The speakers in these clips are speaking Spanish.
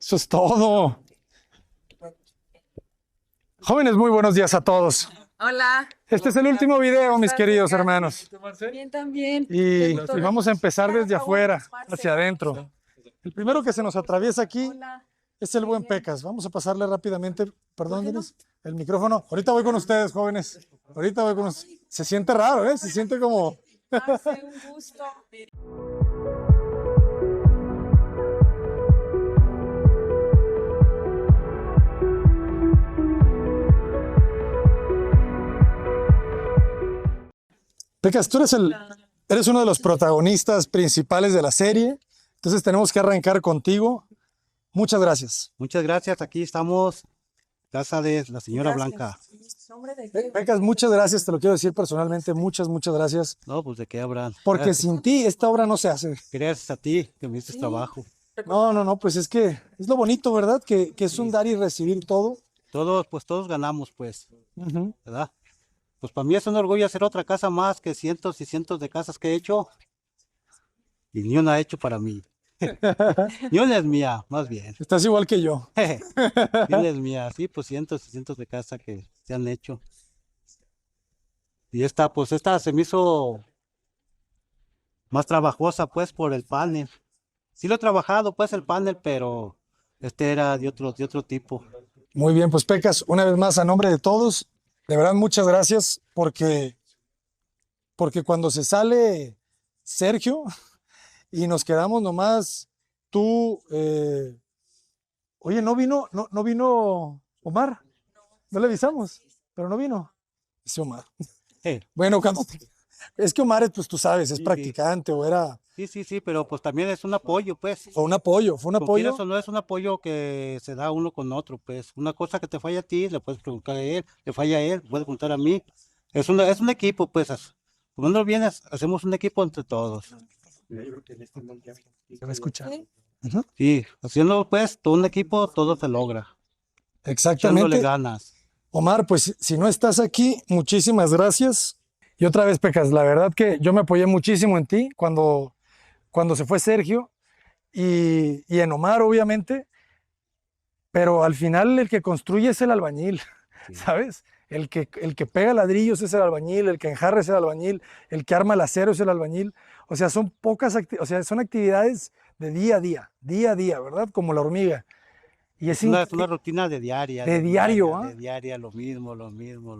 Eso es todo. Jóvenes, muy buenos días a todos. Hola. Este es el último video, mis queridos hermanos. Bien, también. Y vamos a empezar desde afuera hacia adentro. El primero que se nos atraviesa aquí es el buen Pecas. Vamos a pasarle rápidamente, perdón, Denis, el micrófono. Ahorita voy con ustedes, jóvenes. Ahorita voy con ustedes. Se siente raro, ¿eh? Se siente como... Hace un gusto. Pecas, tú eres uno de los protagonistas principales de la serie, entonces tenemos que arrancar contigo. Muchas gracias. Muchas gracias, aquí estamos, casa de la señora Blanca. Pecas, muchas gracias, te lo quiero decir personalmente, muchas gracias, No, pues de qué habrán. porque Gracias. sin ti esta obra no se hace. Gracias a ti que me hiciste trabajo. No, pues es que es lo bonito, ¿verdad? Que es un dar y recibir todo. Todos ganamos, pues, Ujú. ¿verdad? Pues para mí es un orgullo hacer otra casa más que cientos y cientos de casas que he hecho. Y ni una he hecho para mí. Ni una es mía, más bien. Estás igual que yo. Ni una es mía, sí, pues cientos y cientos de casas que se han hecho. Y esta se me hizo más trabajosa, pues, por el panel. Sí lo he trabajado, pues, el panel, pero este era de otro tipo. Muy bien, pues Pecas, una vez más a nombre de todos, de verdad muchas gracias porque cuando se sale Sergio y nos quedamos nomás tú, oye, no vino Omar, no le avisamos, pero no vino. Ese Omar. Bueno, es que Omar, pues tú sabes, es Sí, sí. practicante o era, Sí, pero pues también es un apoyo, pues. fue un apoyo, Como quieras o no, es un apoyo que se da uno con otro, pues. Una cosa que te falla a ti, le puedes preguntar a él, le falla a él, puedes preguntar a mí. Es un equipo, pues. Cuando vienes, hacemos un equipo entre todos. se va a escuchar. Sí, haciendo pues todo un equipo, todo se logra. Echándole Exactamente. ganas. Omar, pues si no estás aquí, muchísimas gracias. Y otra vez, Pecas, la verdad que yo me apoyé muchísimo en ti cuando se fue Sergio y en Omar, obviamente, pero al final el que construye es el albañil, Sí. ¿sabes? El que pega ladrillos es el albañil, el que enjarra es el albañil, el que arma el acero es el albañil. O sea, son son actividades de día a día, ¿verdad? Como la hormiga. Y Es una rutina de diaria. De diario, ¿ah? De diaria, lo mismo.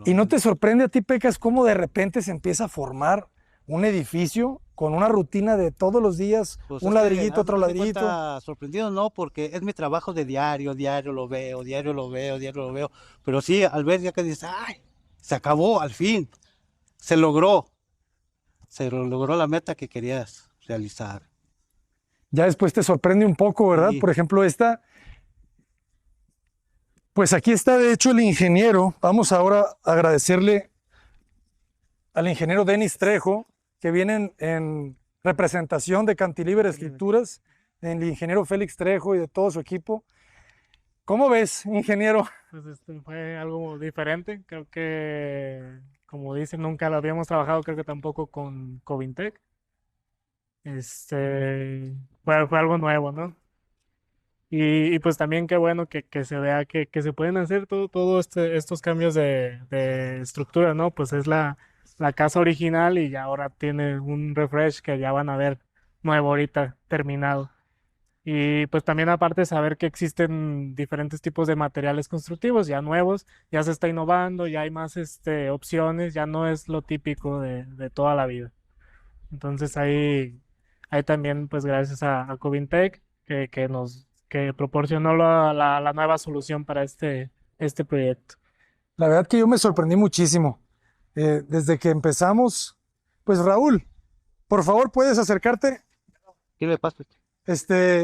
¿Y no te sorprende a ti, Pecas, cómo de repente se empieza a formar un edificio con una rutina de todos los días, Pues un es que, ladrillito, otro haz de ladrillito? cuenta, sorprendido no, porque es mi trabajo de diario lo veo. Pero sí, al ver ya que dices, ¡ay! Se acabó, al fin. Se logró. Se logró la meta que querías realizar. Ya después te sorprende un poco, ¿verdad? Sí. Por ejemplo, esta. Pues aquí está, de hecho, el ingeniero. Vamos ahora a agradecerle al ingeniero Denis Trejo, que viene en representación de Cantilever Escrituras, del ingeniero Félix Trejo y de todo su equipo. ¿Cómo ves, ingeniero? Pues fue algo diferente, creo que, como dicen, nunca lo habíamos trabajado, creo que tampoco con Covintec. Fue algo nuevo, ¿no? Y pues también qué bueno que se vea que se pueden hacer estos cambios de estructura, ¿no? Pues es la casa original y ya ahora tiene un refresh que ya van a ver nuevo ahorita, terminado. Y pues también aparte saber que existen diferentes tipos de materiales constructivos ya nuevos, ya se está innovando, ya hay más opciones, ya no es lo típico de toda la vida. Entonces ahí también pues gracias a Covintec que proporcionó la nueva solución para este proyecto. La verdad que yo me sorprendí muchísimo. Desde que empezamos, pues Raúl, por favor, ¿puedes acercarte? ¿Qué le pasa?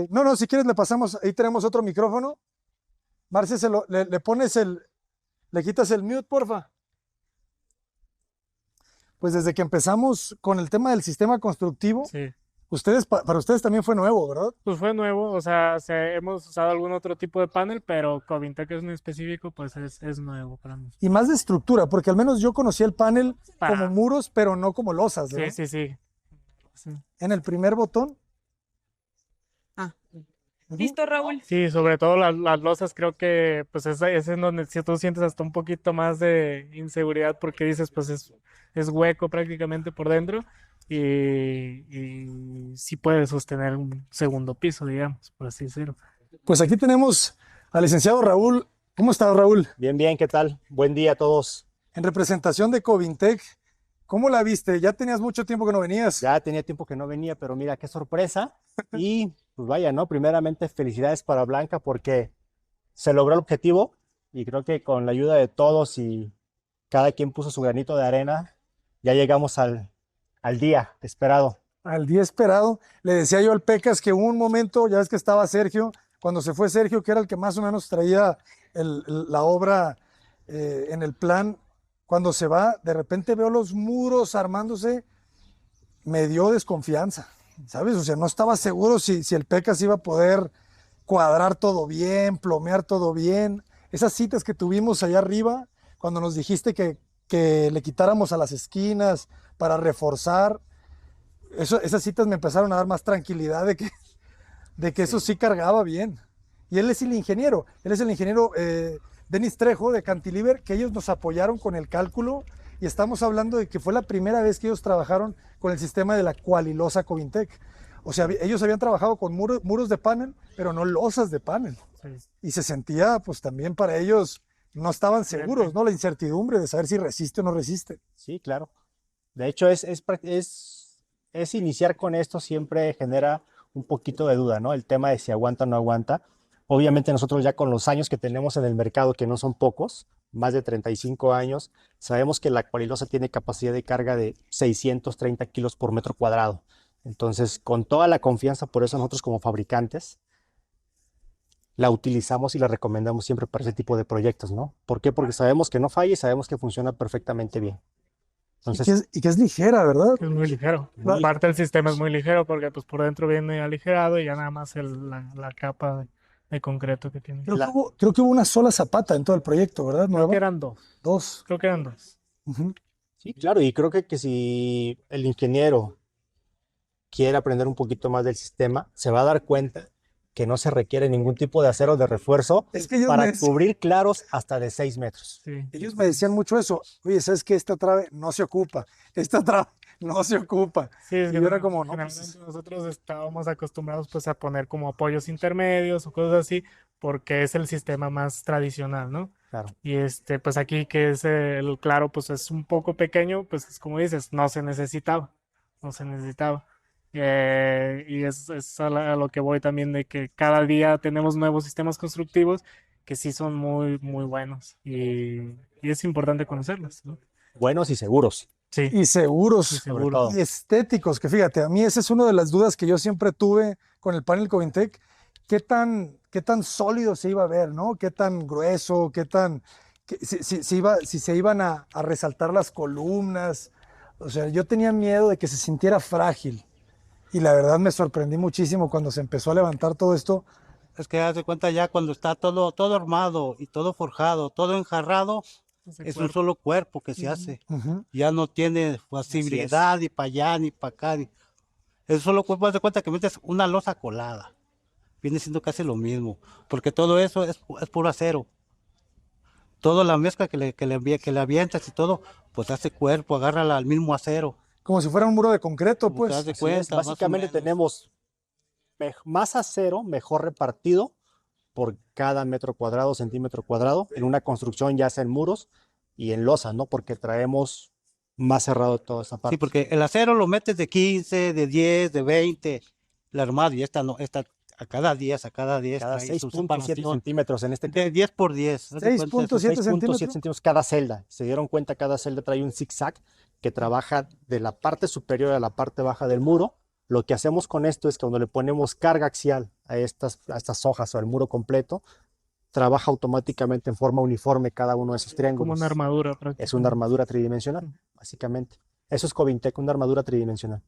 No, si quieres le pasamos, ahí tenemos otro micrófono. Marce, le pones le quitas el mute, porfa. Pues desde que empezamos con el tema del sistema constructivo, Sí. para ustedes también fue nuevo, ¿verdad? Pues fue nuevo, o sea, hemos usado algún otro tipo de panel, pero Covintec en específico, pues es nuevo para nosotros. Y más de estructura, porque al menos yo conocí el panel como muros, pero no como losas, ¿verdad? Sí. En el primer botón. Listo, Raúl. Sí, sobre todo las losas, creo que pues es en donde si tú sientes hasta un poquito más de inseguridad porque dices pues es hueco prácticamente por dentro y sí puede sostener un segundo piso, digamos, por así decirlo. Pues aquí tenemos al licenciado Raúl. ¿Cómo estás, Raúl? Bien, bien, ¿qué tal? Buen día a todos. En representación de Covintec, ¿cómo la viste? Ya tenías mucho tiempo que no venías. Ya tenía tiempo que no venía, pero mira, qué sorpresa. Y pues vaya, ¿no? Primeramente, felicidades para Blanca porque se logró el objetivo y creo que con la ayuda de todos y cada quien puso su granito de arena, ya llegamos al día esperado. Al día esperado, le decía yo al Pecas que hubo un momento, ya ves que estaba Sergio, cuando se fue Sergio, que era el que más o menos traía la obra en el plan, cuando se va, de repente veo los muros armándose, me dio desconfianza, ¿sabes? O sea, no estaba seguro si el Pecas iba a poder cuadrar todo bien, plomear todo bien. Esas citas que tuvimos allá arriba, cuando nos dijiste que le quitáramos a las esquinas para reforzar, esas citas me empezaron a dar más tranquilidad de que eso sí cargaba bien. Y él es el ingeniero Denis Trejo de Cantilever, que ellos nos apoyaron con el cálculo y estamos hablando de que fue la primera vez que ellos trabajaron con el sistema de la cualilosa Covintec. O sea, ellos habían trabajado con muros de panel, pero no losas de panel. Sí. Y se sentía, pues también para ellos, no estaban seguros, ¿no? La incertidumbre de saber si resiste o no resiste. Sí, claro. De hecho, es iniciar con esto siempre genera un poquito de duda, ¿no? El tema de si aguanta o no aguanta. Obviamente nosotros ya con los años que tenemos en el mercado, que no son pocos, más de 35 años, sabemos que la cualilosa tiene capacidad de carga de 630 kilos por metro cuadrado. Entonces, con toda la confianza, por eso nosotros como fabricantes la utilizamos y la recomendamos siempre para ese tipo de proyectos, ¿no? ¿Por qué? Porque sabemos que no falla y sabemos que funciona perfectamente bien. Entonces, Y que es ligera, ¿verdad? Es muy ligero. Muy Aparte el sistema es muy ligero porque pues por dentro viene aligerado y ya nada más la capa de concreto que tiene. Creo que hubo una sola zapata en todo el proyecto, ¿verdad? Creo Nueva. que eran dos. Dos. Creo que eran dos. Ujú. sí, claro, y creo que si el ingeniero quiere aprender un poquito más del sistema, se va a dar cuenta que no se requiere ningún tipo de acero de refuerzo Es que ellos para cubrir claros hasta de 6 metros. Sí. ellos me decían mucho eso. Oye, ¿sabes qué? Esta trave no se ocupa. Esta trave no se ocupa. Sí, es Y que yo era como, no, generalmente pues, nosotros estábamos acostumbrados pues a poner como apoyos intermedios o cosas así porque es el sistema más tradicional, ¿no? Claro. Y pues aquí que es el claro pues es un poco pequeño, pues es como dices, no se necesitaba, no se necesitaba. Y es a lo que voy también de que cada día tenemos nuevos sistemas constructivos que sí son muy, muy buenos y es importante conocerlos, ¿no? Buenos y seguros, Sí, y seguros. sí, sobre seguro. todo. Y estéticos, que fíjate, a mí esa es una de las dudas que yo siempre tuve con el panel Covintec, qué tan sólido se iba a ver, ¿no? Qué tan grueso, si se iban a resaltar las columnas. O sea, yo tenía miedo de que se sintiera frágil. Y la verdad me sorprendí muchísimo cuando se empezó a levantar todo esto. Es que haz de cuenta ya cuando está todo armado y todo forjado, todo enjarrado, Ese es un cuerpo. solo cuerpo que se hace. Ujú. Ya no tiene flexibilidad ni para allá ni para acá. Es solo cuerpo, haz de cuenta que metes una losa colada. Viene siendo casi lo mismo, porque todo eso es puro acero. Toda la mezcla que le avientas y todo, pues hace cuerpo, agárrala al mismo acero. Como si fuera un muro de concreto, Como te das pues. de Así es, cuenta, más o básicamente menos. tenemos más acero, mejor repartido por cada metro cuadrado, centímetro cuadrado, en una construcción ya sea en muros y en losa, ¿no? Porque traemos más cerrado toda esa parte. Sí, porque el acero lo metes de 15, de 10, de 20, el armado, y esta no, esta a cada 10 cada trae su 6.7 separación. centímetros en este De 10 por 10. haz de cuenta, 6.7 6.7 centímetros. centímetros cada celda. Se dieron cuenta, cada celda trae un zigzag que trabaja de la parte superior a la parte baja del muro. Lo que hacemos con esto es que cuando le ponemos carga axial a estas hojas o al muro completo, trabaja automáticamente en forma uniforme cada uno de esos Como triángulos. una armadura Es una prácticamente. armadura tridimensional, básicamente. Eso es Covintec, una armadura tridimensional.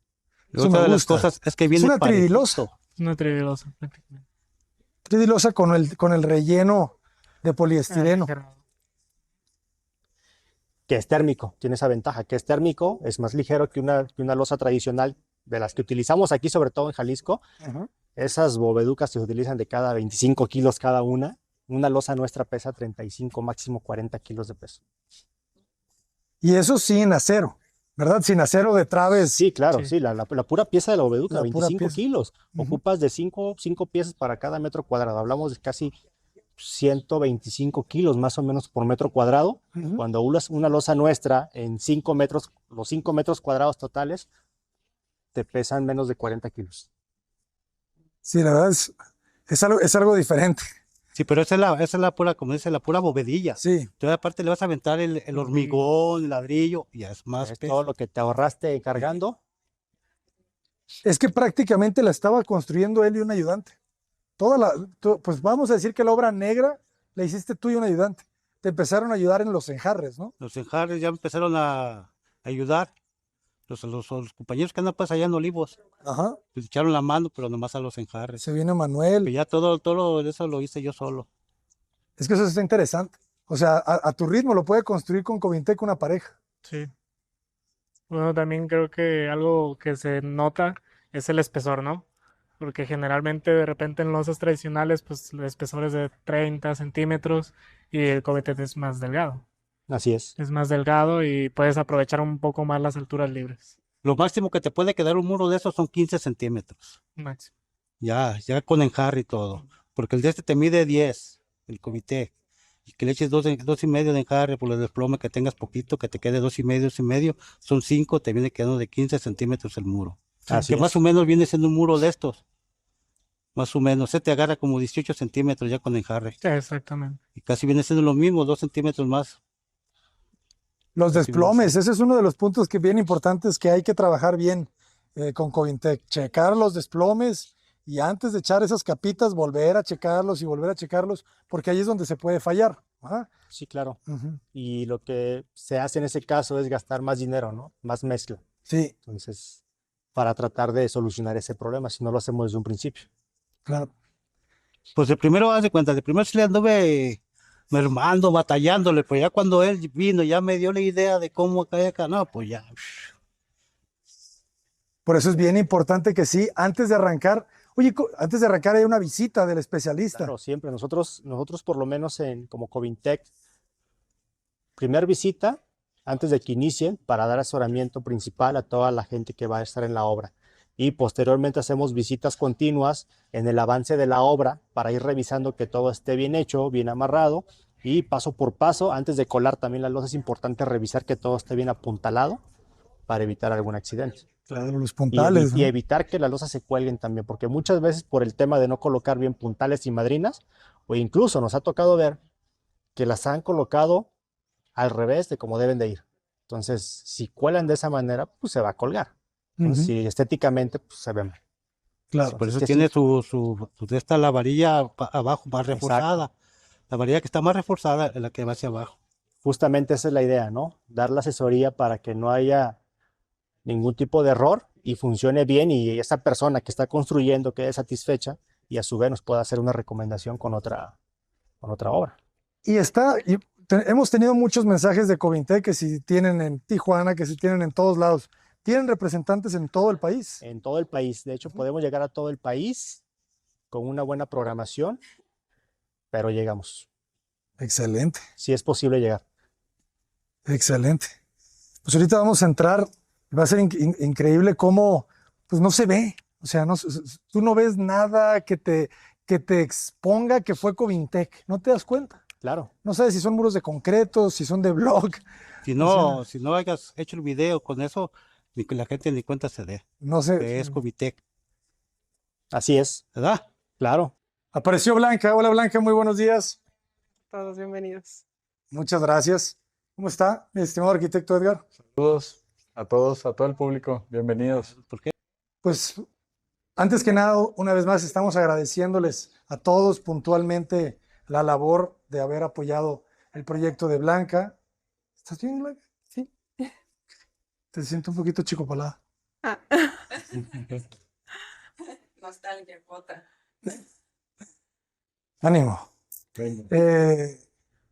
Y Eso otra me de las gusta. cosas es que Es viene una tridilosa. parejito. Una tridilosa prácticamente. Tridilosa con el relleno de poliestireno. Aligerado. Que es térmico, tiene esa ventaja, que es térmico, es más ligero que una losa tradicional de las que utilizamos aquí, sobre todo en Jalisco, Ajá. Esas boveducas se utilizan de cada 25 kilos cada una. Una losa nuestra pesa 35, máximo 40 kilos de peso. Y eso sin acero, ¿verdad? Sin acero de traves. Sí, claro, Sí. sí, la pura pieza de la boveduca, La pura 25 pieza. kilos. Ujú. Ocupas de 5 piezas para cada metro cuadrado. Hablamos de casi 125 kilos más o menos por metro cuadrado. Ujú. Cuando unas una losa nuestra en 5 metros, los 5 metros cuadrados totales, te pesan menos de 40 kilos. Sí, la verdad es algo diferente. Sí, pero esa es la pura, como dice, la pura bovedilla. Sí, Entonces aparte le vas a aventar el hormigón, el ladrillo, y ya es más Es peso. todo lo que te ahorraste cargando. es que prácticamente la estaba construyendo él y un ayudante. Pues vamos a decir que la obra negra la hiciste tú y un ayudante. Te empezaron a ayudar en los enjarres, ¿no? Los enjarres ya empezaron a ayudar. Los compañeros que andan pues allá en Olivos, Ajá. pues echaron la mano, pero nomás a los enjarres. Se viene Pero Manuel. ya todo eso lo hice yo solo. Es que eso está interesante. O sea, a tu ritmo lo puede construir con Covintec una pareja. Sí. Bueno, también creo que algo que se nota es el espesor, ¿no? Porque generalmente de repente en losas tradicionales, pues el espesor es de 30 centímetros y el Covetet es más delgado. Así es. Es más delgado y puedes aprovechar un poco más las alturas libres. Lo máximo que te puede quedar un muro de esos son 15 centímetros. Máximo. Ya con enjarre y todo. Porque el de este te mide 10, el comité. Y que le eches 2.5 de enjarre por el desplome, que tengas poquito, que te quede 2.5, son 5, te viene quedando de 15 centímetros el muro. Así Que más es. o menos viene siendo un muro de estos. Más o menos, se te agarra como 18 centímetros ya con enjarre. Sí, exactamente. Y casi viene siendo lo mismo, 2 centímetros más. Los Así viene desplomes, ese es uno de los puntos que bien importantes que hay que trabajar bien con Covintec. Checar los desplomes y antes de echar esas capitas, volver a checarlos y volver a checarlos, porque ahí es donde se puede fallar. Ajá. Sí, claro. Ujú. Y lo que se hace en ese caso es gastar más dinero, ¿no? Más mezcla. Sí, Entonces, para tratar de solucionar ese problema, si no lo hacemos desde un principio. claro. Pues de primero, haz de cuenta, de primero sí le anduve mermando, batallándole, pero ya cuando él vino, ya me dio la idea de cómo cae acá, no, pues ya. Por eso es bien importante que sí, antes de arrancar, oye, antes de arrancar hay una visita del especialista. Claro, siempre. Nosotros por lo menos como Covintec, primer visita antes de que inicien para dar asesoramiento principal a toda la gente que va a estar en la obra. Y posteriormente hacemos visitas continuas en el avance de la obra para ir revisando que todo esté bien hecho, bien amarrado y paso por paso, antes de colar también la losa es importante revisar que todo esté bien apuntalado para evitar algún accidente. Claro, los Y, puntales, y ¿no? evitar que las losas se cuelguen también, porque muchas veces por el tema de no colocar bien puntales y madrinas, o incluso nos ha tocado ver que las han colocado al revés de como deben de ir. Entonces, si cuelan de esa manera, pues se va a colgar. Entonces, Ujú, si estéticamente, pues se ve mal. claro. Por eso que tiene sí. de esta la varilla abajo más Exacto. reforzada. La varilla que está más reforzada es la que va hacia abajo. Justamente esa es la idea, ¿no? Dar la asesoría para que no haya ningún tipo de error y funcione bien y esa persona que está construyendo quede satisfecha y a su vez nos pueda hacer una recomendación con otra obra. Hemos tenido muchos mensajes de Covintec que si tienen en Tijuana, que si tienen en todos lados. Tienen representantes en todo el país. En todo el país. De hecho, podemos llegar a todo el país con una buena programación, pero llegamos. Excelente, Si es posible llegar. excelente. Pues ahorita vamos a entrar. Va a ser increíble cómo, pues no se ve. O sea, tú no ves nada que te exponga que fue Covintec. No te das cuenta. Claro. No sabes si son muros de concreto, si son de block. Si O no, si no hayas hecho el video con eso, ni que la gente ni cuenta se dé, No sé. que es Covitec, Así es. ¿verdad? Claro. Apareció Blanca. Hola Blanca, muy buenos días. Todos bienvenidos. Muchas gracias. ¿Cómo está, mi estimado arquitecto Edgar? Saludos a todos, a todo el público. Bienvenidos. ¿Por qué? Pues antes que nada, una vez más estamos agradeciéndoles a todos puntualmente la labor de haber apoyado el proyecto de Blanca. ¿Estás bien, Blanca? Sí. Te siento un poquito chicopalada. Ah. Nostalgia, cuota. Ánimo. Venga.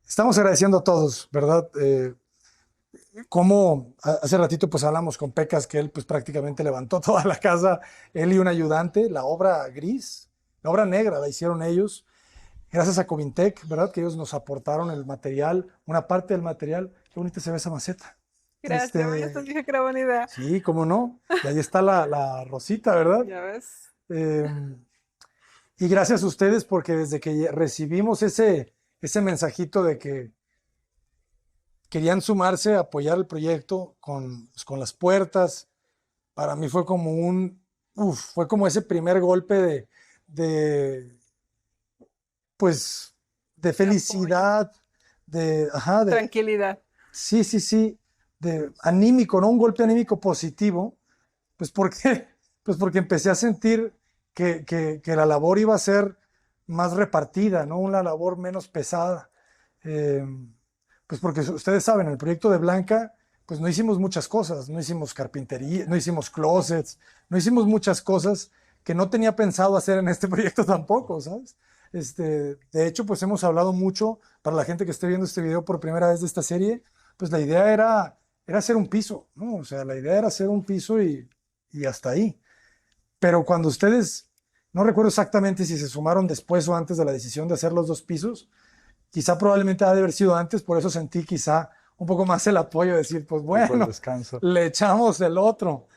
Estamos agradeciendo a todos, ¿verdad? cómo hace ratito pues hablamos con Pecas que él pues prácticamente levantó toda la casa, él y un ayudante, la obra gris, la obra negra la hicieron ellos, gracias a Covintec, ¿verdad? Que ellos nos aportaron el material, una parte del material. Qué bonita se ve esa maceta. Gracias, Este, ya te dije que era buena idea. Sí, cómo no. Y ahí está la rosita, ¿verdad? Ya ves. Y gracias a ustedes porque desde que recibimos ese mensajito de que querían sumarse a apoyar el proyecto pues, con las puertas, para mí fue como fue como ese primer golpe de pues, de felicidad, ajá, Tranquilidad. sí, sí, sí, de anímico, ¿no? Un golpe anímico positivo, pues porque, pues porque empecé a sentir que la labor iba a ser más repartida, ¿no? Una labor menos pesada. Eh, pues porque ustedes saben, en el proyecto de Blanca, pues no hicimos muchas cosas, no hicimos carpintería, no hicimos closets, no hicimos muchas cosas que no tenía pensado hacer en este proyecto tampoco, ¿sabes? De hecho, pues hemos hablado mucho, para la gente que esté viendo este video por primera vez de esta serie, pues la idea era hacer un piso, ¿no? O sea, la idea era hacer un piso y hasta ahí. Pero cuando ustedes, no recuerdo exactamente si se sumaron después o antes de la decisión de hacer los dos pisos, quizá probablemente ha de haber sido antes, por eso sentí quizá un poco más el apoyo de decir, pues Tipo el bueno, descanso. le echamos el otro.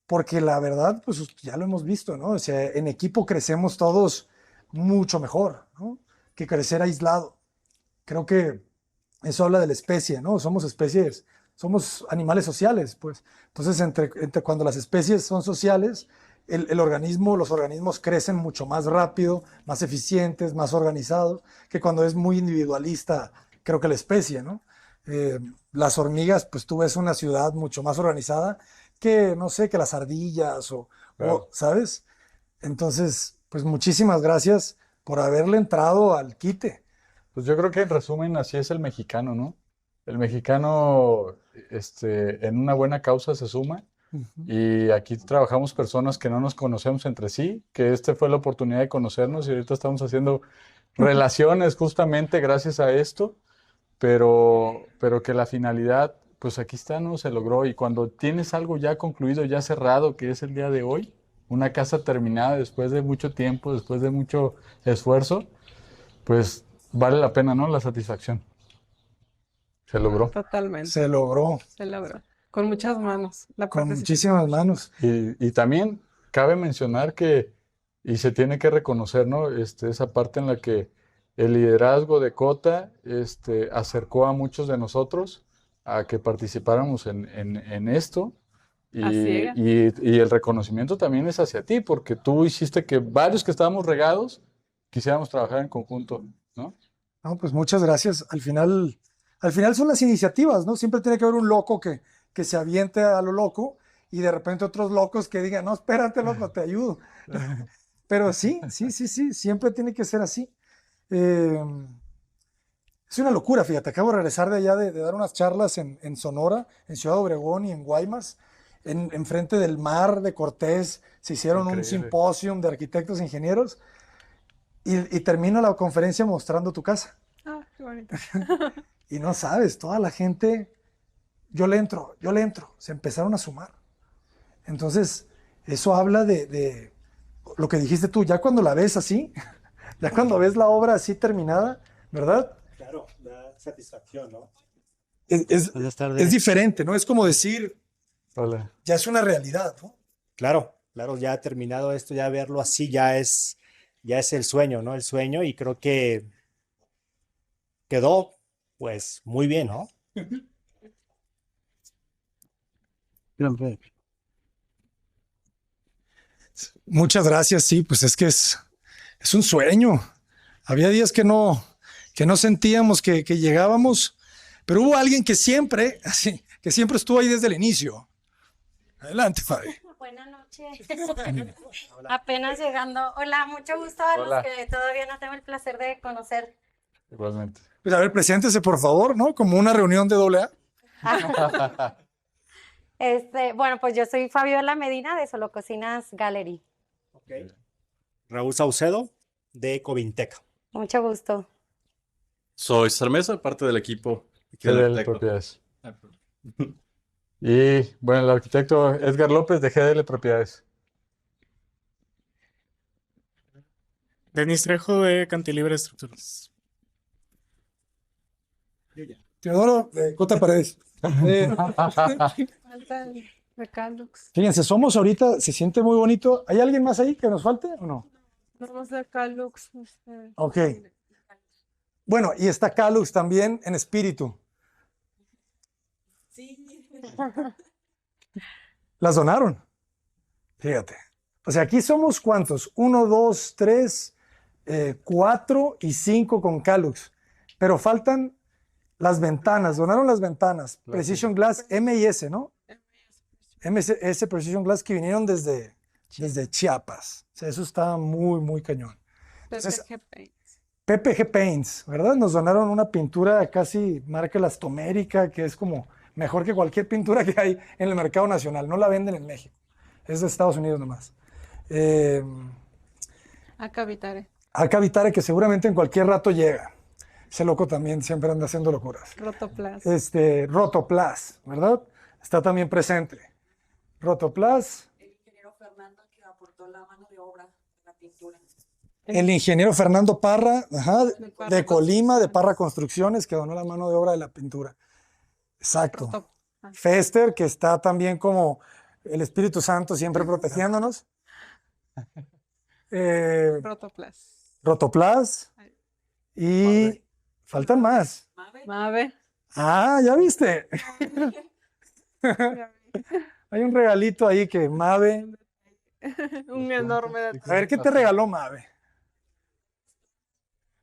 Porque la verdad, pues ya lo hemos visto, ¿no? O sea, en equipo crecemos todos mucho mejor, ¿no? Que crecer aislado. Creo que eso habla de la especie, ¿no? Somos especies, somos animales sociales, pues. Entonces, entre cuando las especies son sociales, el organismo, los organismos crecen mucho más rápido, más eficientes, más organizados, que cuando es muy individualista, creo que la especie, ¿no? Las hormigas, pues tú ves una ciudad mucho más organizada que, no sé, que las ardillas Claro. ¿sabes? Entonces, pues muchísimas gracias por haberle entrado al quite. Pues yo creo que en resumen así es el mexicano, ¿no? El mexicano, en una buena causa se suma y aquí trabajamos personas que no nos conocemos entre sí, que fue la oportunidad de conocernos y ahorita estamos haciendo relaciones justamente gracias a esto, pero que la finalidad, pues aquí está, ¿no? Se logró y cuando tienes algo ya concluido, ya cerrado, que es el día de hoy, una casa terminada después de mucho tiempo, después de mucho esfuerzo, pues vale la pena, ¿no? La satisfacción. Se logró. Totalmente. Se logró Se logró. Con muchas manos. La con participación. muchísimas manos. Y también cabe mencionar y se tiene que reconocer, ¿no? Esa parte en la que el liderazgo de Cota, acercó a muchos de nosotros a que participáramos en esto. A ciegas. Y el reconocimiento también es hacia ti, porque tú hiciste que varios que estábamos regados quisiéramos trabajar en conjunto, ¿no? No, pues muchas gracias. Al final son las iniciativas, ¿no? Siempre tiene que haber un loco que se aviente a lo loco y de repente otros locos que digan, no, espérate, loco, te ayudo. Pero sí, sí, sí, sí, siempre tiene que ser así. Eh, es una locura, fíjate, acabo de regresar de allá de dar unas charlas en Sonora, en Ciudad Obregón y en Guaymas, enfrente del mar de Cortés, se hicieron un Increíble. simposium de arquitectos e ingenieros y termino la conferencia mostrando tu casa. Ah, qué bonito. Y no sabes, toda la gente, yo le entro, se empezaron a sumar. Entonces, eso habla de lo que dijiste tú, ya cuando la ves así, ya cuando ves la obra así terminada, ¿verdad? Claro, da satisfacción, ¿no? Buenas tardes. Es diferente, ¿no? Es como decir, Hola. ya es una realidad, ¿no? Claro, claro, ya terminado esto, ya verlo así ya es el sueño, ¿no? El sueño y creo que quedó, pues, muy bien, ¿no? Gran fe. Muchas gracias, sí, pues es que es un sueño. Había días que no sentíamos que llegábamos, pero hubo alguien que siempre, así, que siempre estuvo ahí desde el inicio. Adelante, Fabi. Buenas noches. Apenas llegando. Hola, mucho gusto a los Hola. que todavía no tengo el placer de conocer. Igualmente. Pues a ver, preséntese, por favor, ¿no? Como una reunión de AA. Bueno, pues yo soy Fabiola Medina de Solo Cocinas Gallery. Raúl Saucedo, de Covintec. Mucho gusto. Soy César Mesa, parte del equipo GDL Propiedades. Y bueno, el arquitecto Edgar López de GDL Propiedades. Denis Trejo de Cantilibre Estructuras. Teodoro, Cota Paredes. Falta el de Calux. Fíjense, somos ahorita, se siente muy bonito. ¿Hay alguien más ahí que nos falte o no? Vamos de Calux. Ok. Bueno, y está Calux también en espíritu. Las donaron. Fíjate. O sea, aquí somos ¿cuántos? 1, 2, 3, 4 y 5 con Calux. Pero faltan las ventanas. Donaron las ventanas. Precision Glass M y S, ¿no? MS Precision Glass que vinieron desde Chiapas. O sea, eso está muy, muy cañón. Entonces, PPG Paints. PPG Paints, ¿verdad? Nos donaron una pintura casi marca Elastomérica, que es como mejor que cualquier pintura que hay en el mercado nacional. No la venden en México. Es de Estados Unidos nomás. Acá Vitare. Arca Vitare, que seguramente en cualquier rato llega. Ese loco también siempre anda haciendo locuras. Rotoplas. Rotoplas, ¿verdad? Está también presente. Rotoplas. El ingeniero Fernando que aportó la mano de obra en la pintura. El ingeniero Fernando Parra, ajá, Parra de Colima, de Construcciones. Parra Construcciones, que donó la mano de obra de la pintura. Exacto. Rotop- Fester, que está también como el Espíritu Santo siempre protegiéndonos. Rotoplas. Rotoplas. Y faltan más. Mave. Ah, ya viste. Hay un regalito ahí que Mave. Un enorme A ver, ¿qué te regaló Mave?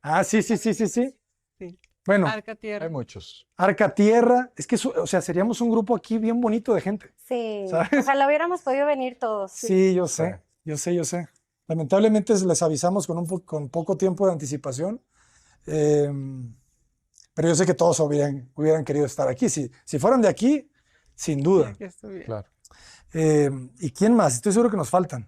Ah, sí. Sí. Bueno, Arca Tierra. Hay muchos. Arca Tierra. Es que, o sea, seríamos un grupo aquí bien bonito de gente. Sí, ¿Sabes? ojalá hubiéramos podido venir todos. Sí, yo sé. Lamentablemente les avisamos con poco tiempo de anticipación. Pero yo sé que todos hubieran querido estar aquí. Si fueran de aquí, sin duda. Aquí estuviera. Claro. ¿Y quién más? Estoy seguro que nos faltan.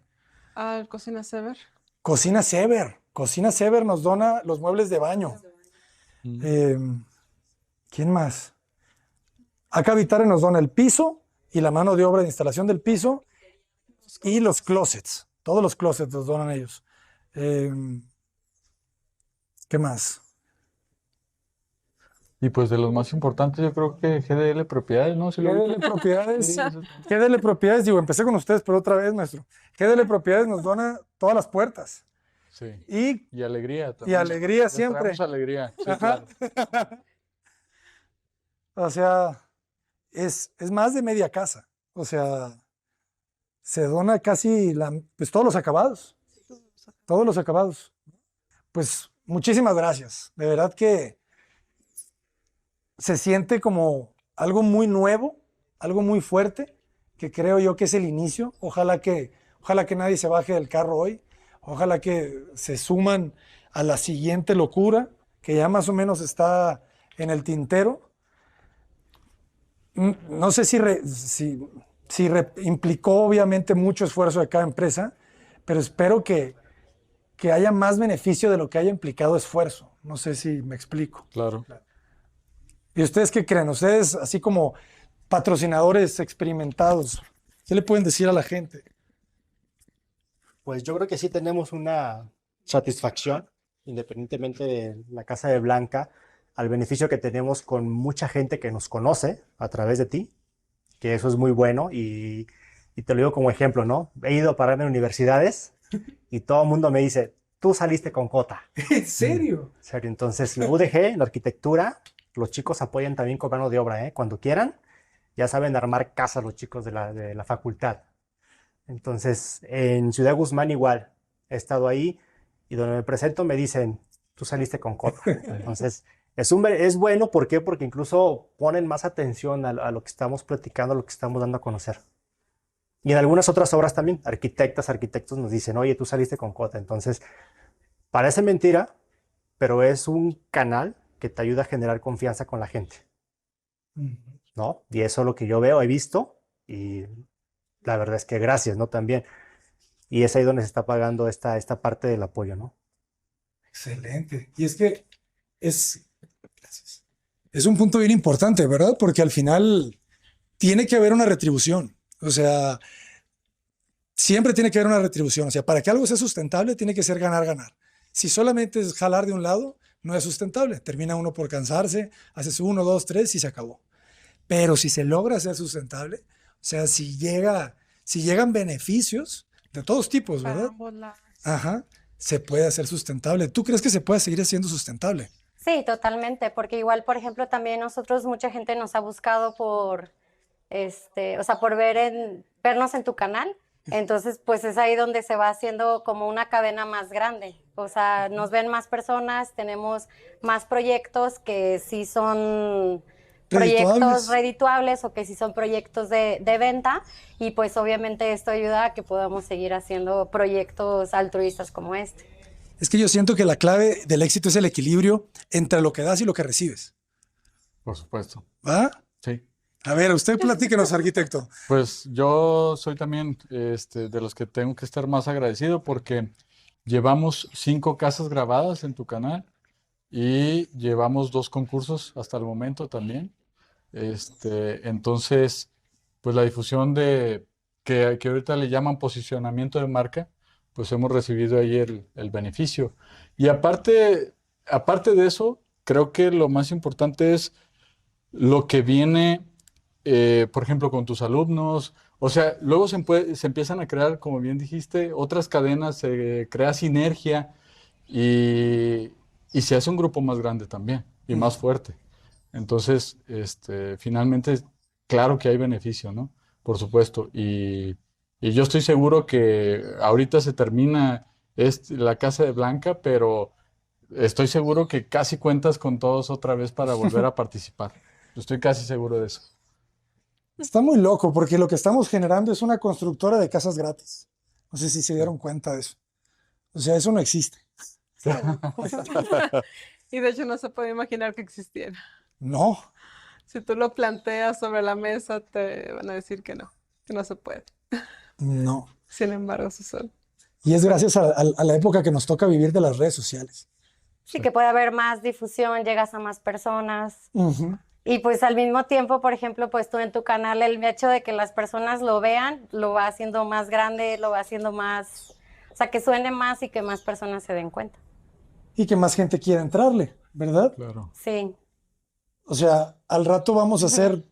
Al Cocina Sever. Cocina Sever. Cocina Sever nos dona los muebles de baño. ¿Quién más? Acá Vitare nos dona el piso y la mano de obra de instalación del piso y los closets. Todos los closets los donan ellos. ¿Qué más? Y pues de los más importantes, yo creo que GDL Propiedades, ¿no? Si lo GDL Propiedades. Sí, GDL Propiedades, digo, empecé con ustedes, pero otra vez, maestro. GDL Propiedades nos dona todas las puertas. sí. Y Y alegría también. alegría Les siempre. traemos alegría. Sí, Ajá. claro. O sea, es más de media casa. O sea, se dona casi pues todos los acabados. Todos los acabados. Pues muchísimas gracias. De verdad que se siente como algo muy nuevo, algo muy fuerte, que creo yo que es el inicio. Ojalá que nadie se baje del carro hoy. Ojalá que se suman a la siguiente locura, que ya más o menos está en el tintero. No sé si implicó obviamente mucho esfuerzo de cada empresa, pero espero que haya más beneficio de lo que haya implicado esfuerzo. No sé si me explico. Claro. ¿Y ustedes qué creen? Ustedes, así como patrocinadores experimentados, ¿qué le pueden decir a la gente? Pues yo creo que sí tenemos una satisfacción, independientemente de la Casa de Blanca, al beneficio que tenemos con mucha gente que nos conoce a través de ti, que eso es muy bueno y te lo digo como ejemplo, ¿no? He ido a pararme en universidades y todo el mundo me dice, tú saliste con Cota. ¿En serio? En serio, entonces la UDG, la arquitectura, los chicos apoyan también con mano de obra, ¿eh? Cuando quieran, ya saben armar casas los chicos de la facultad. Entonces, en Ciudad Guzmán igual, he estado ahí y donde me presento me dicen, tú saliste con Cota. Entonces, es bueno, ¿por qué? Porque incluso ponen más atención a lo que estamos platicando, a lo que estamos dando a conocer. Y en algunas otras obras también, arquitectos nos dicen, oye, tú saliste con Cota. Entonces, parece mentira, pero es un canal que te ayuda a generar confianza con la gente, ¿no? Y eso es lo que yo veo, he visto, y la verdad es que gracias, ¿no? También. Y es ahí donde se está pagando esta parte del apoyo, ¿no? Excelente. Y es que gracias. Es un punto bien importante, ¿verdad? Porque al final tiene que haber una retribución. O sea, siempre tiene que haber una retribución. O sea, para que algo sea sustentable, tiene que ser ganar, ganar. Si solamente es jalar de un lado, no es sustentable. Termina uno por cansarse, haces uno, dos, tres y se acabó. Pero si se logra ser sustentable, o sea, si llegan beneficios de todos tipos, Para ¿verdad? ambos lados. Ajá, se puede hacer sustentable. ¿Tú crees que se puede seguir siendo sustentable? Sí, totalmente, porque igual, por ejemplo, también nosotros, mucha gente nos ha buscado por, o sea, por vernos en tu canal. Entonces, pues es ahí donde se va haciendo como una cadena más grande. O sea, nos ven más personas, tenemos más proyectos que sí son proyectos Redituables. redituables o que sí son proyectos de venta. Y pues obviamente esto ayuda a que podamos seguir haciendo proyectos altruistas como este. Es que yo siento que la clave del éxito es el equilibrio entre lo que das y lo que recibes. Por supuesto. ¿Va? Sí. A ver, usted platíquenos, arquitecto. Pues yo soy también de los que tengo que estar más agradecido porque llevamos 5 casas grabadas en tu canal y llevamos 2 concursos hasta el momento también. Entonces, pues la difusión que ahorita le llaman posicionamiento de marca, pues hemos recibido ahí el beneficio. Y aparte de eso, creo que lo más importante es lo que viene, por ejemplo, con tus alumnos. O sea, luego se empiezan a crear, como bien dijiste, otras cadenas, se crea sinergia y, y se hace un grupo más grande también y más fuerte. Entonces, finalmente, claro que hay beneficio, ¿no? Por supuesto. Y yo estoy seguro que ahorita se termina la casa de Blanca, pero estoy seguro que casi cuentas con todos otra vez para volver a participar. Estoy casi seguro de eso. Está muy loco porque lo que estamos generando es una constructora de casas gratis. No sé si se dieron cuenta de eso. O sea, eso no existe. Y de hecho no se puede imaginar que existiera. No, Si tú lo planteas sobre la mesa, te van a decir que no se puede. no. Sin embargo, sucede. Y es gracias a la época que nos toca vivir de las redes sociales. Sí, que puede haber más difusión, llegas a más personas. Ujú. Y pues al mismo tiempo, por ejemplo, pues tú en tu canal, el hecho de que las personas lo vean, lo va haciendo más grande, lo va haciendo más, o sea, que suene más y que más personas se den cuenta. Y que más gente quiera entrarle, ¿verdad? Claro. Sí, O sea, al rato vamos a hacer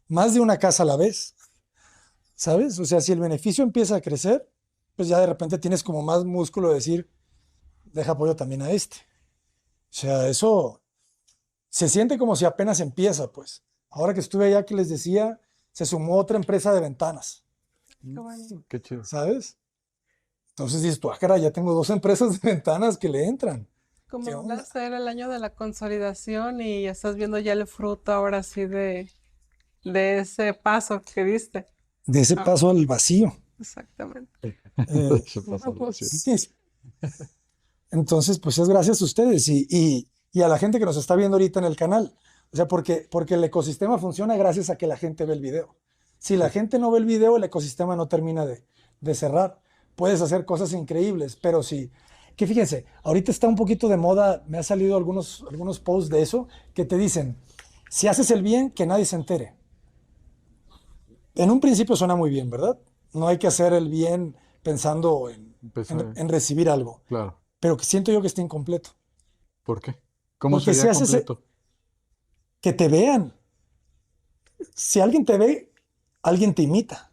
más de una casa a la vez, ¿sabes? O sea, si el beneficio empieza a crecer, pues ya de repente tienes como más músculo de decir, deja apoyo también a este. O sea, eso se siente como si apenas empieza, pues. Ahora que estuve allá, que les decía, se sumó otra empresa de ventanas, Qué bueno. Qué chido. ¿sabes? Entonces dices, tú, cara, ya tengo 2 empresas de ventanas que le entran. Como ¿Qué onda? va a ser el año de la consolidación y estás viendo ya el fruto ahora sí de ese paso que diste. De ese Ah. paso al vacío. Exactamente. Se pasa No, pues, así. Entonces, pues es gracias a ustedes y a la gente que nos está viendo ahorita en el canal. O sea, porque el ecosistema funciona gracias a que la gente ve el video. Si la gente no ve el video, el ecosistema no termina de cerrar. Puedes hacer cosas increíbles, pero sí. Que fíjense, ahorita está un poquito de moda, me ha salido algunos posts de eso, que te dicen, si haces el bien, que nadie se entere. En un principio suena muy bien, ¿verdad? No hay que hacer el bien pensando en recibir algo, Claro. pero que siento yo que está incompleto. ¿Por qué? ¿Cómo Porque sería si haces completo? que te vean. Si alguien te ve, alguien te imita.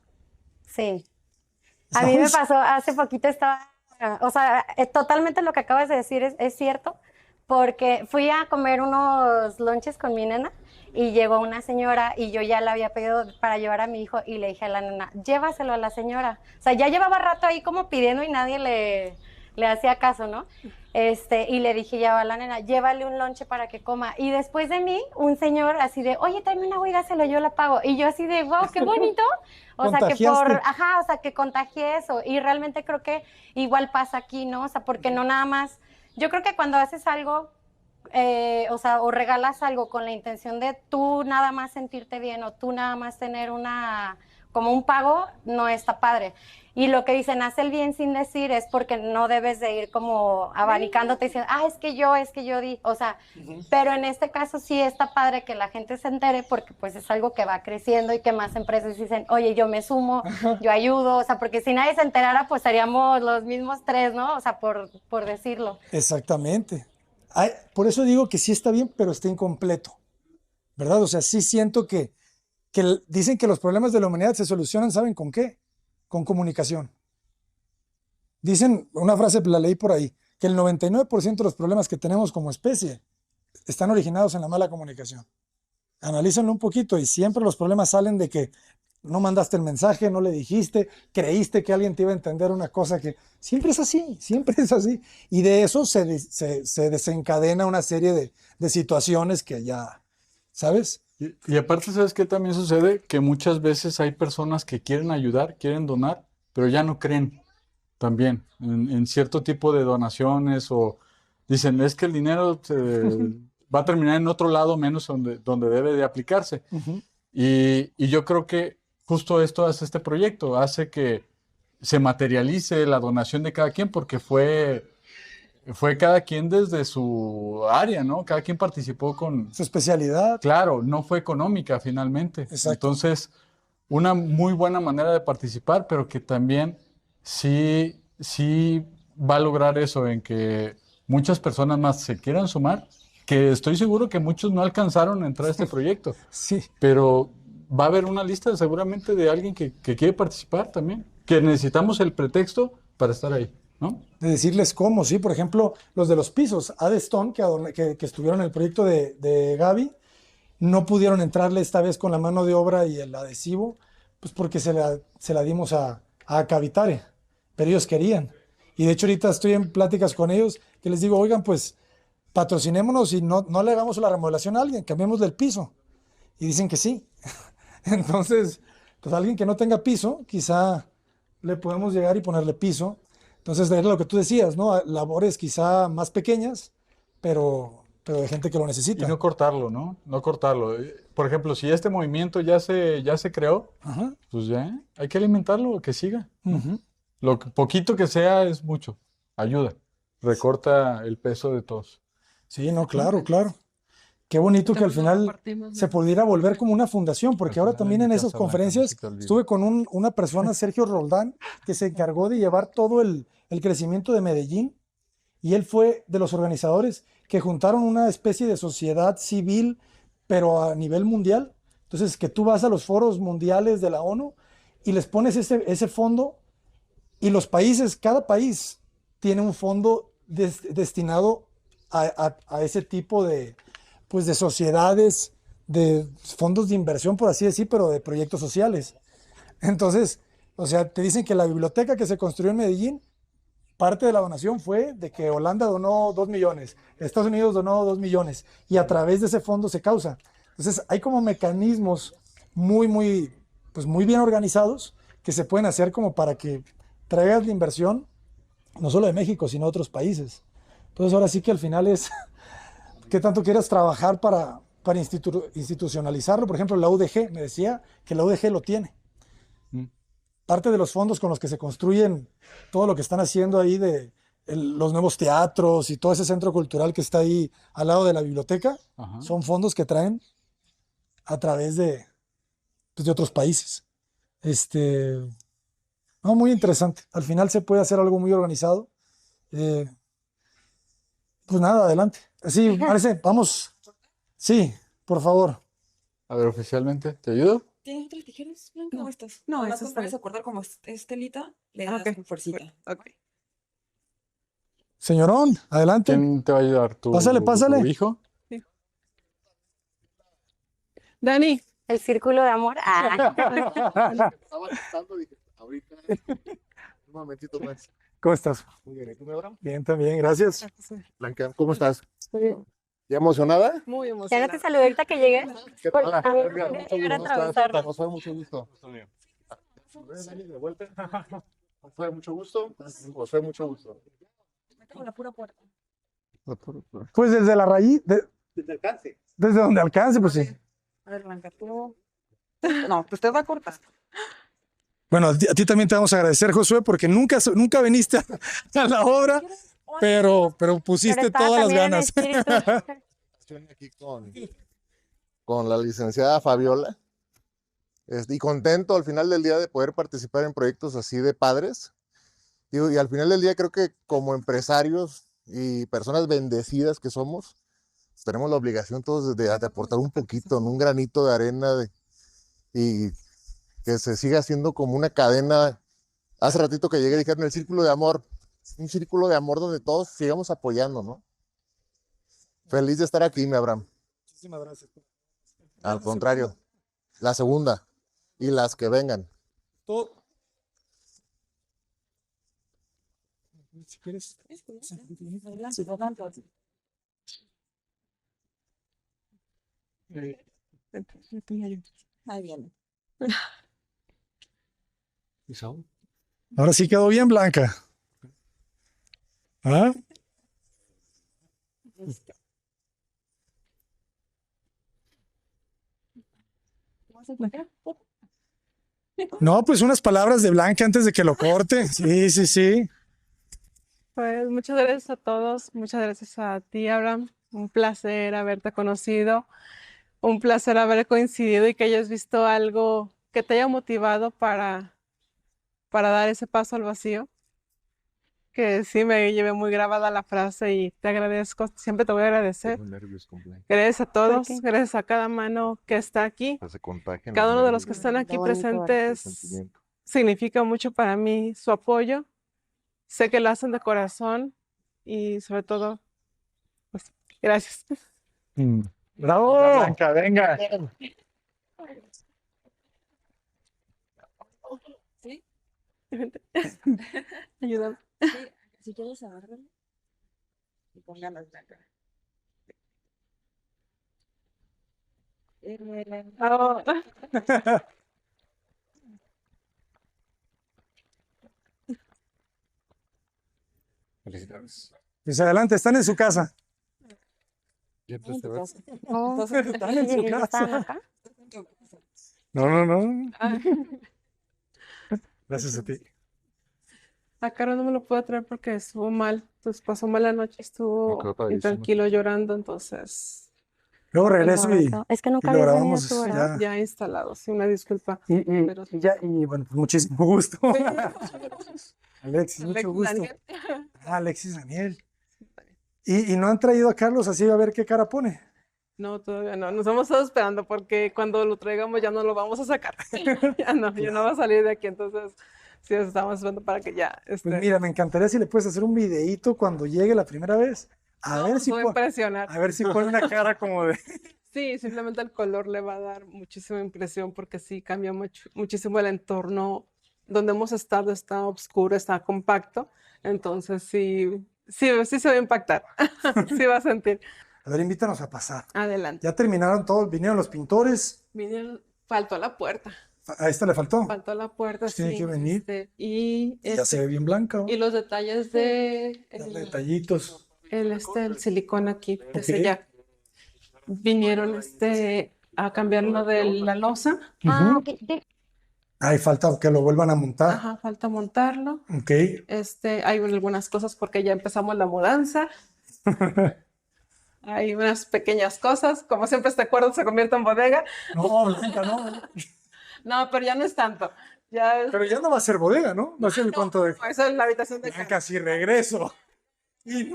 sí. A mí me ¿Sabes? pasó, hace poquito estaba, o sea, totalmente lo que acabas de decir es cierto, porque fui a comer unos lonches con mi nena y llegó una señora y yo ya la había pedido para llevar a mi hijo y le dije a la nena, llévaselo a la señora. O sea, ya llevaba rato ahí como pidiendo y nadie le hacía caso, ¿no? Y le dije ya a la nena, llévale un lonche para que coma. Y después de mí, un señor así de, oye, tráeme un agua y dáselo, yo la pago. Y yo así de, wow, qué bonito. O sea, que Contagiaste. o sea, que contagié eso. Y realmente creo que igual pasa aquí, ¿no? O sea, porque no nada más, yo creo que cuando haces algo, o sea, o regalas algo con la intención de tú nada más sentirte bien o tú nada más tener como un pago, no está padre. Y lo que dicen, haz el bien sin decir, es porque no debes de ir como abanicándote diciendo, es que yo di, o sea, pero en este caso sí está padre que la gente se entere porque pues es algo que va creciendo y que más empresas dicen, oye, yo me sumo, yo ayudo, o sea, porque si nadie se enterara, pues seríamos los mismos tres, ¿no? O sea, por decirlo. Exactamente. Por eso digo que sí está bien, pero está incompleto, ¿verdad? O sea, sí siento que dicen que los problemas de la humanidad se solucionan, ¿saben con qué? Con comunicación. Dicen, una frase la leí por ahí, que el 99% de los problemas que tenemos como especie están originados en la mala comunicación. Analízanlo un poquito y siempre los problemas salen de que no mandaste el mensaje, no le dijiste, creíste que alguien te iba a entender una cosa que siempre es así, siempre es así. Y de eso se desencadena una serie de situaciones que ya, ¿sabes? Y aparte, ¿sabes qué también sucede? Que muchas veces hay personas que quieren ayudar, quieren donar, pero ya no creen también en cierto tipo de donaciones o dicen, es que el dinero va a terminar en otro lado menos donde debe de aplicarse. Y yo creo que justo esto hace este proyecto, hace que se materialice la donación de cada quien porque fue cada quien desde su área, ¿no? Cada quien participó con su especialidad. Claro, no fue económica finalmente. Exacto. Entonces, una muy buena manera de participar, pero que también sí va a lograr eso, en que muchas personas más se quieran sumar, que estoy seguro que muchos no alcanzaron a entrar a este proyecto. Sí. Pero va a haber una lista seguramente de alguien que quiere participar también, que necesitamos el pretexto para estar ahí, ¿no? De decirles cómo, sí. Por ejemplo, los de los pisos, Adestone, que estuvieron en el proyecto de Gaby, no pudieron entrarle esta vez con la mano de obra y el adhesivo, pues porque se la dimos a Cavitare, pero ellos querían. Y de hecho ahorita estoy en pláticas con ellos que les digo, oigan, pues patrocinémonos y no le hagamos la remodelación a alguien, cambiemos del piso. Y dicen que sí. Entonces, pues alguien que no tenga piso, quizá le podemos llegar y ponerle piso. Entonces, era lo que tú decías, ¿no? Labores quizá más pequeñas, pero de gente que lo necesita. Y no cortarlo, ¿no? No cortarlo. Por ejemplo, si este movimiento ya se creó, Ajá. pues ya hay que alimentarlo, que siga, ¿no? Ujú. Lo poquito que sea es mucho. Ayuda. Recorta el peso de todos. Sí, no, claro, claro. Qué bonito que al final se pudiera volver como una fundación, porque ahora también en esas conferencias estuve con una persona, Sergio Roldán, que se encargó de llevar todo el crecimiento de Medellín, y él fue de los organizadores que juntaron una especie de sociedad civil, pero a nivel mundial. Entonces, que tú vas a los foros mundiales de la ONU y les pones ese fondo, y los países, cada país tiene un fondo destinado a ese tipo de, pues, de sociedades, de fondos de inversión, por así decir, pero de proyectos sociales. Entonces, o sea, te dicen que la biblioteca que se construyó en Medellín, parte de la donación fue de que Holanda donó 2 millones, Estados Unidos donó 2 millones, y a través de ese fondo se causa. Entonces, hay como mecanismos pues muy bien organizados que se pueden hacer como para que traigas la inversión, no solo de México, sino de otros países. Entonces, ahora sí que al final es qué tanto quieras trabajar para institucionalizarlo. Por ejemplo, la UDG, me decía que la UDG lo tiene. Parte de los fondos con los que se construyen todo lo que están haciendo ahí de los nuevos teatros y todo ese centro cultural que está ahí al lado de la biblioteca, Ajá. son fondos que traen a través pues, de otros países. No, muy interesante. Al final se puede hacer algo muy organizado. Pues nada, adelante. Sí, parece, vamos. Sí, por favor. A ver, oficialmente, ¿te ayudo? ¿Tienes otras tijeras, Blanca, o estas? No, Nada más esas con puedes están acordar como es telita, le Ah, das ok. con fuercita. Ok. Señorón, adelante. ¿Quién te va a ayudar? ¿Tu Pásale. hijo? Dani, El círculo de amor. Ah. Estaba tratando, dije, ahorita, un momentito más. ¿Cómo estás? Muy bien, ¿y tú, Nebra? Bien, también, gracias. Blanca, ¿cómo estás? estoy bien. ¿Ya emocionada? Muy Ya no emocionada. te saludé ahorita que llegué. ¿Qué Por- tal? a mí Blanca, me mucho llegar a gusto. atravesar. José, mucho gusto. Dani, de vuelta. José, mucho gusto. José, mucho gusto. Mete con la pura puerta. Pues desde la raíz, Desde alcance. desde donde alcance, pues sí. A ver, Blanca, tú. No, pues te va a cortar. Bueno, a ti también te vamos a agradecer, Josué, porque nunca viniste a la obra, pero pusiste estaba todas las también en ganas. espíritu. Estoy aquí con la licenciada Fabiola. Y contento al final del día de poder participar en proyectos así de padres. Digo, y al final del día creo que como empresarios y personas bendecidas que somos, pues tenemos la obligación todos de aportar un poquito, ¿no? Un granito de arena y que se siga haciendo como una cadena. Hace ratito que llegué dijeron el círculo de amor, un círculo de amor donde todos sigamos apoyando, ¿no? Feliz de estar aquí, mi Abraham. Muchísimas gracias. Al contrario, la segunda y las que vengan. Todo. Si quieres. Ahí viene. Ahora sí quedó bien, Blanca. ¿Ah? No, pues unas palabras de Blanca antes de que lo corte. Sí, sí, sí. Pues muchas gracias a todos, muchas gracias a ti, Abraham. Un placer haberte conocido, un placer haber coincidido y que hayas visto algo que te haya motivado para dar ese paso al vacío. Que sí me llevé muy grabada la frase y te agradezco, siempre te voy a agradecer. Gracias a todos, qué? gracias a cada mano que está aquí. Cada uno de los que están aquí Qué bonito, presentes significa mucho para mí su apoyo. Sé que lo hacen de corazón y sobre todo, pues, gracias. ¡Bravo! Blanca, venga. ¿Sí? Ayúdame. Sí, si quieres agárralo y pónganos Blanca. Oh. Felicidades. Pues adelante, están en su casa. Oh, Están en su ¿y casa. estaban acá? No, no, no. Gracias a ti. A Caro no me lo puedo traer porque estuvo mal, pues pasó mala noche, Me estuvo quedó padrísimo. intranquilo llorando, entonces Luego regreso y Correcto. Es que y nunca lo habías venido grabamos tú, ¿verdad? ya. ya instalado, sí, una disculpa. Pero Y bueno, pues muchísimo gusto. Alexis, mucho Alexis gusto. Daniel. Alexis Daniel. ¿Y no han traído a Carlos así a ver qué cara pone? No, todavía no, nos hemos estado esperando porque cuando lo traigamos ya no lo vamos a sacar. Ya no va a salir de aquí, entonces sí, nos estamos esperando para que ya Pues esté. mira, me encantaría si le puedes hacer un videíto cuando llegue la primera vez. A ver Nos si va a po- impresionar. a ver si pone una cara como de. Sí, simplemente el color le va a dar muchísima impresión porque sí cambia muchísimo el entorno donde hemos estado, está oscuro, está compacto, entonces sí se va a impactar, sí va a sentir. A ver, invítanos a pasar. Adelante. Ya terminaron todos, vinieron los pintores. Faltó la puerta, A esta le faltó. faltó la puerta, Pues tiene sí. que venir. Y, Ya se ve bien blanca. ¿no? y los detalles de Los detallitos. el silicón aquí, de Ok. sellar. Vinieron a cambiarlo de la losa. Ah, Ujú. ok. Sí. Ay, falta que lo vuelvan a montar. Ajá, falta montarlo. Ok. Hay algunas cosas porque ya empezamos la mudanza. Hay unas pequeñas cosas, como siempre este cuarto se convierte en bodega. No, Blanca, no. No, pero ya no es tanto. Ya es, Pero ya no va a ser bodega, ¿no? Va a ser el cuarto de. esa es la habitación de Blanca, si regreso. Y,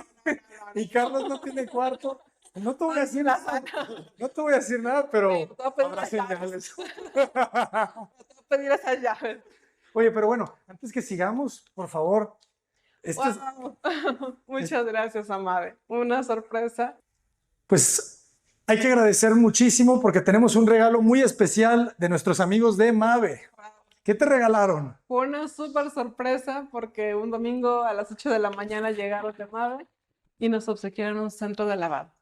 y Carlos no tiene cuarto. No te voy a decir nada. No te voy a decir nada, pero Te voy a pedir habrá las llaves. señales. Te voy a pedir esas llaves. Oye, pero bueno, antes que sigamos, por favor. Esto es, Wow. Muchas gracias, Amade. Una sorpresa. pues hay que agradecer muchísimo porque tenemos un regalo muy especial de nuestros amigos de Mave. ¿Qué te regalaron? Fue una súper sorpresa porque un domingo a las 8 de la mañana llegaron de Amade y nos obsequiaron un centro de lavado.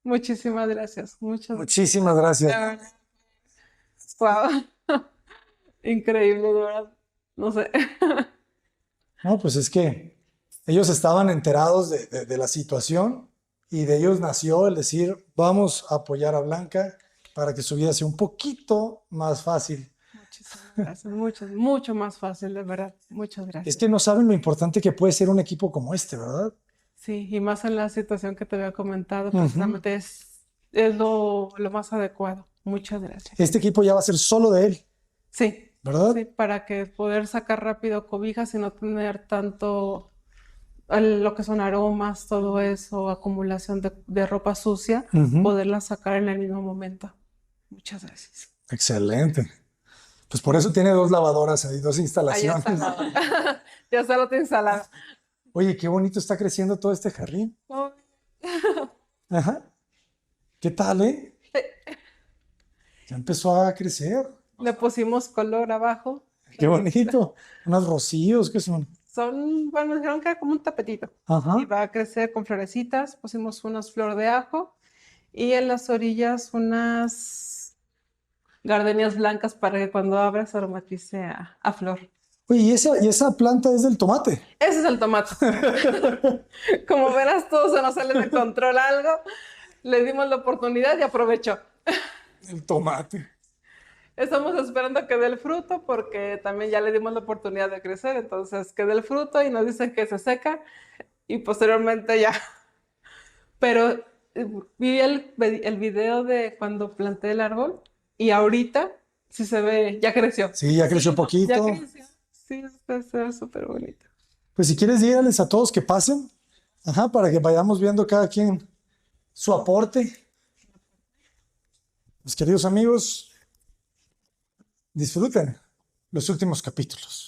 Muchísimas gracias. Muchísimas gracias. Wow. Increíble, de verdad. No sé. No, pues es que ellos estaban enterados de la situación y de ellos nació el decir, vamos a apoyar a Blanca para que su vida sea un poquito más fácil. Muchísimas gracias, mucho más fácil, de verdad. Muchas Es gracias. que no saben lo importante que puede ser un equipo como este, ¿verdad? Sí, y más en la situación que te había comentado, Ujú. precisamente es lo más adecuado. Muchas gracias. Este equipo ya va a ser solo de él, Sí, ¿verdad? sí, para que poder sacar rápido cobijas y no tener tanto lo que son aromas, todo eso, acumulación de ropa sucia, Ujú. poderla sacar en el mismo momento. Muchas gracias. Excelente. Pues por eso tiene 2 lavadoras ahí, 2 Ahí instalaciones. está. Ya está lo instalado. Oye, qué bonito está creciendo todo este jardín. Oh, Ajá. ¿Qué tal, Ya empezó a crecer. le pusimos color abajo. Qué bonito. Unos rocíos, ¿qué son? Bueno, dijeron que era como un tapetito. Ajá. Y va a crecer con florecitas. Pusimos unas flores de ajo y en las orillas unas gardenias blancas para que cuando abra se aromatice a flor. Oye, ¿y esa planta es del tomate? Ese es el tomate. Como verás, todo se nos sale de control algo. Le dimos la oportunidad y aprovechó. El tomate. Estamos esperando que dé el fruto porque también ya le dimos la oportunidad de crecer. Entonces, que dé el fruto y nos dicen que se seca y posteriormente ya. Pero vi el video de cuando planté el árbol y ahorita sí se ve, ya creció. Sí, ya creció Ya poquito. creció. Sí, está súper bonito. Pues si quieres, dígales a todos que pasen. Ajá, para que vayamos viendo cada quien su aporte. Mis queridos amigos, disfruten los últimos capítulos.